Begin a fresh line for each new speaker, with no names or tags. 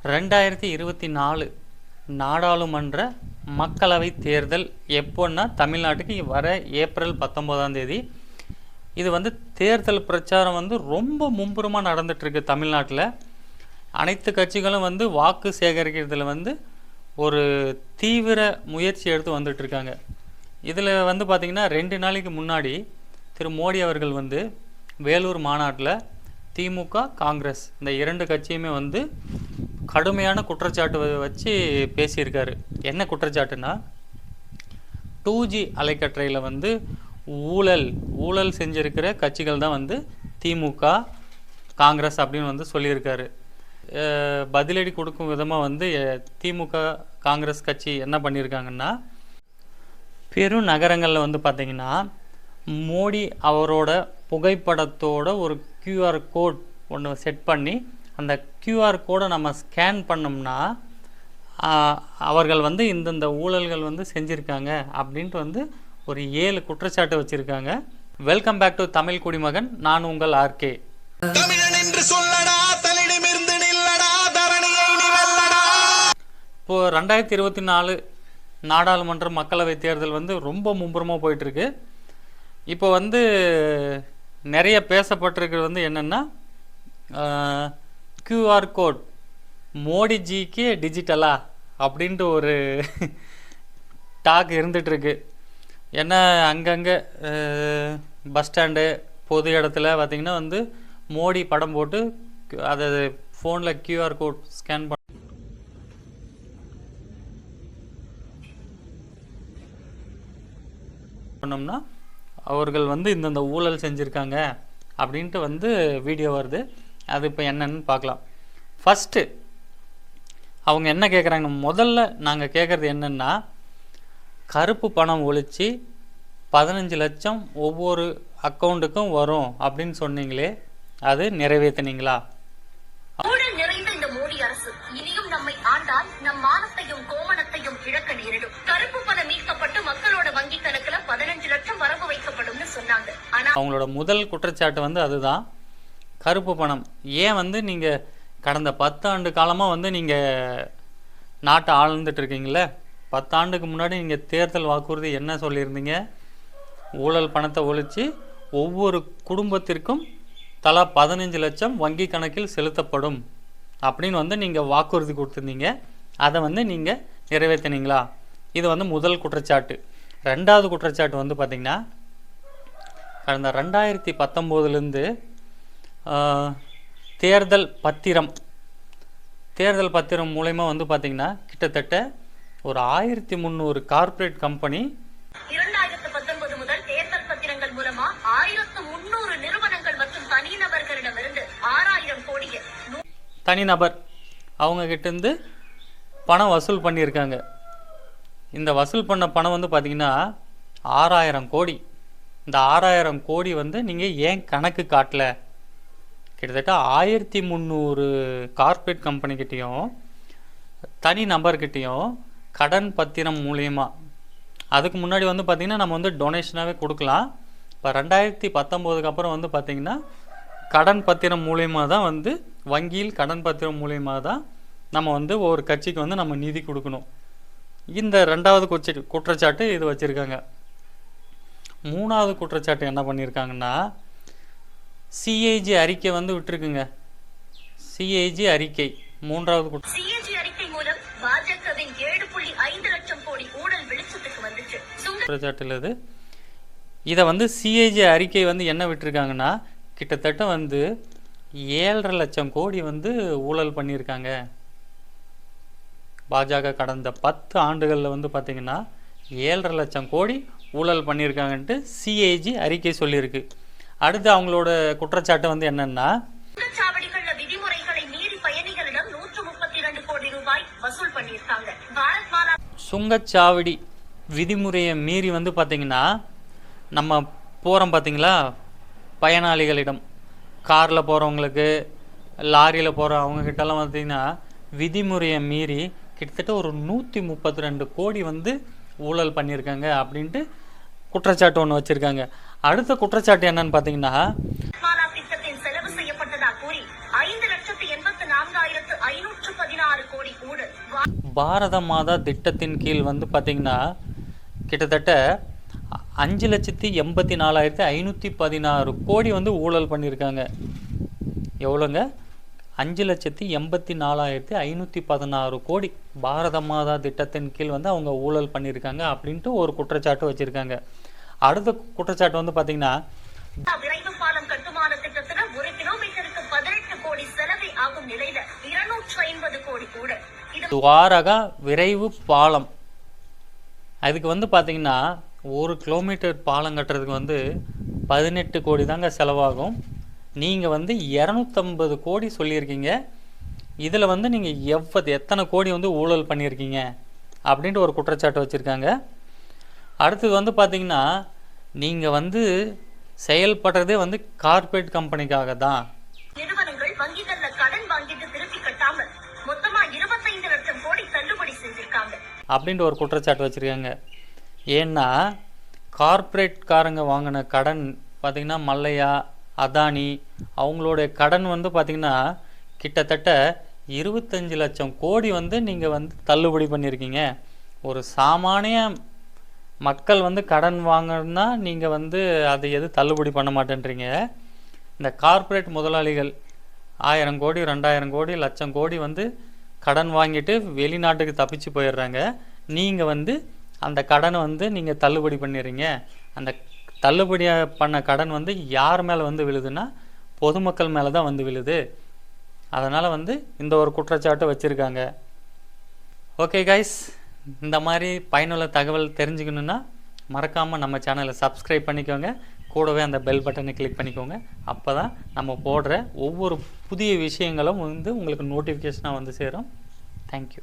2024 நாடாளுமன்ற மக்களவை தேர்தல் எப்போன்னா தமிழ்நாட்டுக்கு வர ஏப்ரல் 19ஆம் தேதி. இது வந்து தேர்தல் பிரச்சாரம் வந்து ரொம்ப மும்முரமாக நடந்துகிட்ருக்கு தமிழ்நாட்டில். அனைத்து கட்சிகளும் வந்து வாக்கு சேகரிக்கிறதுல வந்து ஒரு தீவிர முயற்சி எடுத்து வந்துட்டுருக்காங்க. இதில் வந்து பார்த்திங்கன்னா 2 நாளைக்கு முன்னாடி திரு மோடி அவர்கள் வந்து வேலூர் மாநாட்டில் திமுக காங்கிரஸ் இந்த 2 கட்சியுமே வந்து கடுமையான குற்றச்சாட்டு வச்சு பேசியிருக்காரு. என்ன குற்றச்சாட்டுன்னா 2G அலைக்கற்றையில் வந்து ஊழல் செஞ்சுருக்கிற கட்சிகள் தான் வந்து திமுக காங்கிரஸ் அப்படின்னு வந்து சொல்லியிருக்காரு. பதிலடி கொடுக்கும் விதமாக வந்து திமுக காங்கிரஸ் கட்சி என்ன பண்ணியிருக்காங்கன்னா, பெரும் நகரங்களில் வந்து பார்த்திங்கன்னா மோடி அவரோட புகைப்படத்தோட ஒரு QR கோட் ஒன்று செட் பண்ணி அந்த QR கோடை நம்ம ஸ்கேன் பண்ணோம்னா அவர்கள் வந்து இந்தந்த ஊழல்கள் வந்து செஞ்சுருக்காங்க அப்படின்ட்டு வந்து ஒரு 7 குற்றச்சாட்டு வச்சுருக்காங்க. வெல்கம் பேக் டு தமிழ் குடிமகன். நான் உங்கள் RK. இப்போது 2024 நாடாளுமன்ற மக்களவை தேர்தல் வந்து ரொம்ப மும்முரமாக போயிட்டுருக்கு. இப்போ வந்து நிறைய பேசப்பட்டிருக்கிறது வந்து என்னென்னா, QR கோட் மோடிஜிக்கே டிஜிட்டலா அப்படின்ட்டு ஒரு டாக் இருந்துகிட்ருக்கு. ஏன்னா அங்கங்கே பஸ் ஸ்டாண்டு பொது இடத்துல பார்த்திங்கன்னா வந்து மோடி படம் போட்டு அதை ஃபோனில் QR கோட் ஸ்கேன் பண்ணோம்னா அவர்கள் வந்து இந்தந்த ஊழல் செஞ்சுருக்காங்க அப்படின்ட்டு வந்து வீடியோ வருது. அது இப்போ என்னன்னு பார்க்கலாம். ஃபஸ்ட்டு அவங்க என்ன கேட்குறாங்க, முதல்ல நாங்கள் கேட்குறது என்னென்னா, கருப்பு பணம் ஒழிச்சு 15 லட்சம் ஒவ்வொரு அக்கௌண்ட்டுக்கும் வரும் அப்படின்னு சொன்னீங்களே, அது நிறைவேற்றினீங்களா?
ஊழல் நிறைந்த இந்த மோடி அரசு இனியும் நம்மை ஆண்டால் நம் மானத்தையும் கோமணத்தையும் இழக்க நேரிடும். கருப்பு பணம் மீட்கப்பட்டு மக்களோட வங்கி கணக்குல 15 லட்சம் வரவு வைக்கப்படும்னு சொன்னாங்க. ஆனா
அவங்களோட முதல் குற்றச்சாட்டு வந்து அதுதான், கருப்பு பணம். ஏன் வந்து நீங்கள் கடந்த 10 ஆண்டு காலமாக வந்து நீங்கள் நாட்டை ஆழ்ந்துட்டு இருக்கீங்களே, 10 ஆண்டுக்கு முன்னாடி நீங்கள் தேர்தல் வாக்குறுதி என்ன சொல்லியிருந்தீங்க? ஊழல் பணத்தை ஒழித்து ஒவ்வொரு குடும்பத்திற்கும் தலா 15 லட்சம் வங்கி கணக்கில் செலுத்தப்படும் அப்படின்னு வந்து நீங்கள் வாக்குறுதி கொடுத்துருந்தீங்க. அதை வந்து நீங்கள் நிறைவேற்றினீங்களா? இது வந்து முதல் குற்றச்சாட்டு. 2வது குற்றச்சாட்டு வந்து பார்த்திங்கன்னா, கடந்த 2019 தேர்தல் பத்திரம் மூலயமா வந்து பார்த்திங்கன்னா கிட்டத்தட்ட ஒரு 1300 கார்ப்பரேட் கம்பெனி
2019 முதல் தேர்தல் பத்திரங்கள் மூலமா 1300 நிறுவனங்கள் மற்றும் தனிநபர்களிடமிருந்து 6000 கோடி
தனிநபர் அவங்க கிட்டேருந்து பணம் வசூல் பண்ணியிருக்காங்க. இந்த வசூல் பண்ண பணம் வந்து பார்த்திங்கன்னா 6000 கோடி. இந்த 6000 கோடி வந்து நீங்கள் ஏன் கணக்கு காட்டல? கிட்டத்தட்ட 1300 கார்ப்பரேட் கம்பெனிக்கிட்டேயும் தனி நபர்கிட்டையும் கடன் பத்திரம் மூலயமா, அதுக்கு முன்னாடி வந்து பார்த்திங்கன்னா நம்ம வந்து டொனேஷனாகவே கொடுக்கலாம். இப்போ 2019 அப்புறம் வந்து பார்த்திங்கன்னா கடன் பத்திரம் மூலயமா தான் வந்து வங்கியில் கடன் பத்திரம் மூலயமா தான் நம்ம வந்து ஒரு கட்சிக்கு வந்து நம்ம நிதி கொடுக்கணும். இந்த 2வது குற்றச்சாட்டு இது வச்சுருக்காங்க. 3வது குற்றச்சாட்டு என்ன பண்ணியிருக்காங்கன்னா, CAG அறிக்கை வந்து விட்டுருக்குங்க. CAG அறிக்கை 3வது
CAG அறிக்கை மூலம் பாஜகவின் 7.5 லட்சம் கோடி ஊழல் வெளிச்சத்துக்கு வந்துச்சு.
குற்றச்சாட்டு இது. இதை வந்து CAG அறிக்கை வந்து என்ன விட்டுருக்காங்கன்னா, கிட்டத்தட்ட வந்து 7.5 லட்சம் கோடி வந்து ஊழல் பண்ணியிருக்காங்க. பாஜக கடந்த 10 ஆண்டுகளில் வந்து பார்த்திங்கன்னா 7.5 லட்சம் கோடி ஊழல் பண்ணியிருக்காங்கன்ட்டு CAG அறிக்கை சொல்லியிருக்கு. அடுத்து அவங்களோட குற்றச்சாட்டு வந்து என்னன்னா,
சுங்கச்சாவடிகள்ல விதிமுறைகளை மீறி பயணிகளிடம் 132 கோடி ரூபாய் வசூல் பண்ணியிருக்காங்க. பாரத் மாலா
சுங்கச்சாவடி விதிமுறையை மீறி வந்து பார்த்திங்கன்னா நம்ம போகிறோம் பார்த்திங்களா, பயனாளிகளிடம் காரில் போகிறவங்களுக்கு லாரியில் போகிற அவங்கக்கிட்டலாம் பார்த்திங்கன்னா விதிமுறையை மீறி கிட்டத்தட்ட ஒரு 132 கோடி வந்து ஊழல் பண்ணியிருக்காங்க அப்படின்ட்டு குற்றச்சாட்டு ஒன்று வச்சுருக்காங்க. அடுத்த குற்றச்சாட்டு என்னன்னு பார்த்தீங்கன்னா, திட்டத்தின் செலவு செய்யப்பட்டதா கூறி 5,84,516 பாரத மாதா திட்டத்தின் கீழ் வந்து பார்த்திங்கன்னா கிட்டத்தட்ட 5,84,516 கோடி வந்து ஊழல் பண்ணியிருக்காங்க. எவ்வளோங்க? 5,84,516 கோடி பாரத மாதா திட்டத்தின் கீழ் வந்து அவங்க ஊழல் பண்ணியிருக்காங்க அப்படின்ட்டு ஒரு குற்றச்சாட்டு வச்சுருக்காங்க. அடுத்த குற்றச்சாட்டு வந்து பார்த்திங்கன்னா
விரைவு பாலம் கட்டுமான திட்டத்துல 1 கிலோமீட்டருக்கு 18 கோடி செலவே ஆகும் நிலையில 250 கோடி கூட
துவாரகா விரைவு பாலம், அதுக்கு வந்து பார்த்திங்கன்னா 1 கிலோமீட்டர் பாலம் கட்டுறதுக்கு வந்து 18 கோடி தாங்க செலவாகும். நீங்கள் வந்து 250 கோடி சொல்லியிருக்கீங்க. இதில் வந்து நீங்கள் எத்தனை கோடி வந்து ஊழல் பண்ணியிருக்கீங்க அப்படின்ட்டு ஒரு குற்றச்சாட்டு வச்சுருக்காங்க. அடுத்தது வந்து பார்த்திங்கன்னா நீங்கள் வந்து செயல்படுறதே வந்து கார்ப்பரேட் கம்பெனிக்காக தான்.
நிறுவனங்கள் வங்கிகள்ல கடன் வாங்கிட்டு திருப்பி கட்டாம மொத்தமா 25 லட்சம் கோடி தள்ளுபடி செஞ்சிருக்காங்க
அப்படின்ட்டு ஒரு குற்றச்சாட்டு வச்சுருக்காங்க. ஏன்னா கார்ப்பரேட்காரங்க வாங்கின கடன் பார்த்திங்கன்னா மல்லையா, அதானி அவங்களுடைய கடன் வந்து பார்த்திங்கன்னா கிட்டத்தட்ட 25 லட்சம் கோடி வந்து நீங்கள் வந்து தள்ளுபடி பண்ணியிருக்கீங்க. ஒரு சாமானிய மக்கள் வந்து கடன் வாங்கினா நீங்கள் வந்து அதை தள்ளுபடி பண்ண மாட்டேன்றீங்க. இந்த கார்ப்பரேட் முதலாளிகள் 1000 கோடி 2000 கோடி லட்சம் கோடி வந்து கடன் வாங்கிட்டு வெளிநாட்டுக்கு தப்பிச்சு போயிடுறாங்க. நீங்கள் வந்து அந்த கடனை வந்து நீங்கள் தள்ளுபடி பண்ணிடுறீங்க. அந்த தள்ளுபடி பண்ண கடன் வந்து யார் மேலே வந்து விழுதுன்னா பொதுமக்கள் மேலே தான் வந்து விழுது. அதனால் வந்து இந்த ஒரு குற்றச்சாட்டு வச்சுருக்காங்க. ஓகே கைஸ், இந்த மாதிரி பயனுள்ள தகவல் தெரிஞ்சுக்கணுன்னா மறக்காமல் நம்ம சேனலை சப்ஸ்கிரைப் பண்ணிக்கோங்க. கூடவே அந்த பெல் பட்டனை கிளிக் பண்ணிக்கோங்க. அப்போ தான் நம்ம போடுற ஒவ்வொரு புதிய விஷயங்களும் வந்து உங்களுக்கு நோட்டிஃபிகேஷனாக வந்து சேரும். தேங்க்யூ.